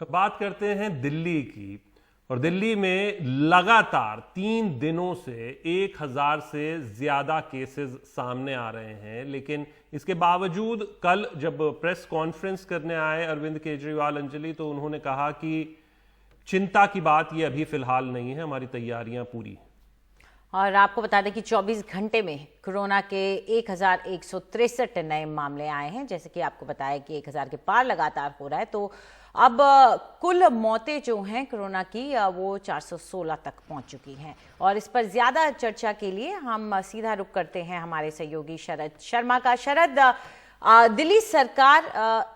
तो बात करते हैं दिल्ली की। और दिल्ली में लगातार 3 दिनों से 1000 से ज्यादा केसेस सामने आ रहे हैं। लेकिन इसके बावजूद कल जब प्रेस कॉन्फ्रेंस करने आए अरविंद केजरीवाल अंजलि, तो उन्होंने कहा कि चिंता की बात ये अभी फिलहाल नहीं है, हमारी तैयारियां पूरी हैं। और आपको बता दें कि 24 घंटे में कोरोना के 1163 नए मामले आए हैं। जैसे कि आपको बताया कि 1000 के पार लगातार हो रहा है, तो अब कुल मौतें जो हैं कोरोना की वो 416 तक पहुंच चुकी हैं। और इस पर ज्यादा चर्चा के लिए हम सीधा रुख करते हैं हमारे सहयोगी शरद शर्मा का। शरद, दिल्ली सरकार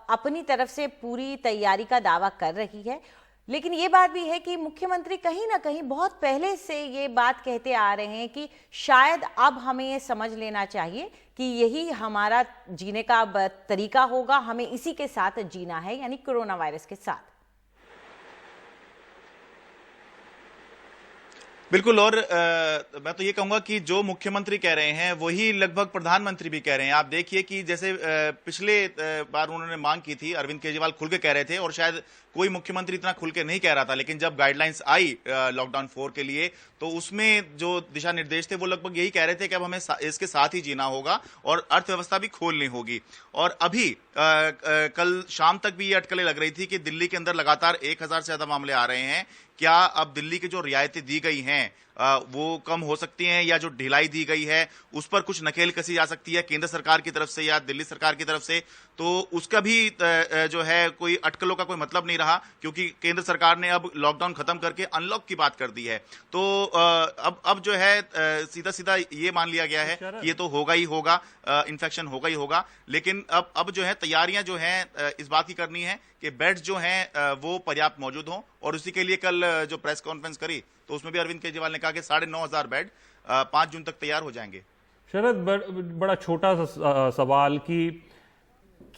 अपनी तरफ से पूरी तैयारी का दावा कर रही है, लेकिन ये बात भी है कि मुख्यमंत्री कहीं ना कहीं बहुत पहले से ये बात कहते आ रहे हैं कि शायद अब हमें ये समझ लेना चाहिए कि यही हमारा जीने का तरीका होगा, हमें इसी के साथ जीना है, यानी कोरोना वायरस के साथ। बिल्कुल। और मैं तो ये कहूंगा कि जो मुख्यमंत्री कह रहे हैं वही लगभग प्रधानमंत्री भी कह रहे हैं। आप देखिए कि जैसे पिछले बार उन्होंने मांग की थी, अरविंद केजरीवाल खुल के कह रहे थे और शायद कोई मुख्यमंत्री इतना खुल के नहीं कह रहा था, लेकिन जब गाइडलाइंस आई लॉकडाउन 4 के लिए, तो उसमें जो दिशा निर्देश थे वो लगभग यही कह रहे थे कि अब हमें इसके साथ ही जीना होगा और अर्थव्यवस्था भी खोलनी होगी। और अभी कल शाम तक भी ये अटकलें लग रही थी कि दिल्ली के अंदर लगातार 1000 से ज्यादा मामले आ रहे हैं। क्या अब दिल्ली की जो रियायतें दी गई हैं वो कम हो सकती हैं, या जो ढिलाई दी गई है उस पर कुछ नकेल कसी जा सकती है केंद्र सरकार की तरफ से या दिल्ली सरकार की तरफ से, तो उसका भी जो है कोई अटकलों का कोई मतलब नहीं रहा, क्योंकि केंद्र सरकार ने अब लॉकडाउन खत्म करके अनलॉक की बात कर दी है। तो अब जो है सीधा सीधा ये मान लिया गया है कि ये तो होगा ही होगा, इन्फेक्शन होगा ही होगा। लेकिन अब जो है तैयारियां जो हैं इस बात की करनी है कि बेड्स जो हैं वो पर्याप्त मौजूद हों। और उसी के लिए कल जो प्रेस कॉन्फ्रेंस करी तो उसमें भी अरविंद केजरीवाल ने कहा कि 9,500 बेड 5 जून तक तैयार हो जाएंगे। शरद, बड़ा छोटा सा सवाल कि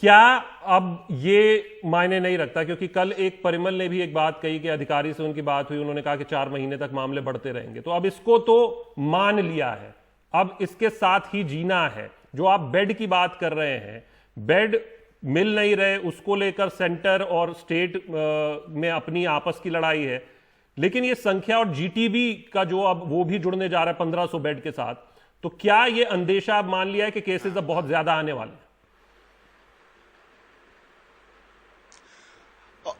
क्या अब ये मायने नहीं रखता, क्योंकि कल एक परिमल ने भी एक बात कही कि अधिकारी से उनकी बात हुई, उन्होंने कहा कि 4 महीने तक मामले बढ़ते रहेंगे। तो अब इसको तो मान लिया है, अब इसके साथ ही जीना है। जो आप बेड की बात कर रहे हैं, बेड मिल नहीं रहे, उसको लेकर सेंटर और स्टेट में अपनी आपस की लड़ाई है। लेकिन ये संख्या और जीटीबी का जो अब वो भी जुड़ने जा रहा है 1500 बेड के साथ, तो क्या ये अंदेशा अब मान लिया है कि केसेस अब बहुत ज्यादा आने वाले हैं?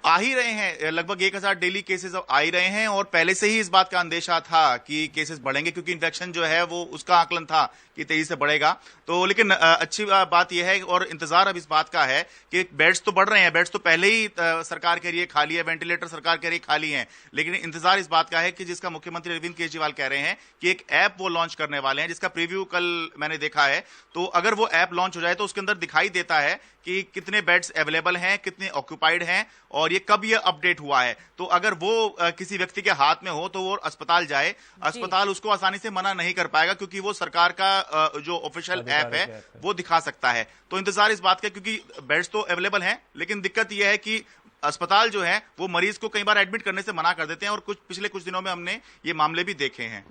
आ ही रहे हैं, लगभग 1000 डेली केसेस आ ही रहे हैं। और पहले से ही इस बात का अंदेशा था कि केसेस बढ़ेंगे, क्योंकि इन्फेक्शन जो है वो उसका आकलन था कि तेजी से बढ़ेगा। तो लेकिन अच्छी बात यह है और इंतजार अब इस बात का है कि बेड्स तो बढ़ रहे हैं, बेड्स तो पहले ही सरकार के लिए खाली है, वेंटिलेटर सरकार के लिए खाली है। लेकिन इंतजार इस बात का है कि जिसका मुख्यमंत्री अरविंद केजरीवाल कह रहे हैं कि एक ऐप वो लॉन्च करने वाले हैं, जिसका प्रीव्यू कल मैंने देखा है। तो अगर वो ऐप लॉन्च हो जाए तो उसके अंदर दिखाई देता है कि कितने बेड्स अवेलेबल हैं, कितने ऑक्यूपाइड हैं और ये कब ये अपडेट हुआ है। तो अगर वो किसी व्यक्ति के हाथ में हो तो वो अस्पताल जाए, अस्पताल उसको आसानी से मना नहीं कर पाएगा, क्योंकि वो सरकार का जो ऑफिशियल ऐप है वो दिखा सकता है। तो इंतजार इस बात का, क्योंकि बेड्स तो अवेलेबल हैं, लेकिन दिक्कत यह है कि अस्पताल जो है वो मरीज को कई बार एडमिट करने से मना कर देते हैं, और पिछले कुछ दिनों में हमने ये मामले भी देखे हैं।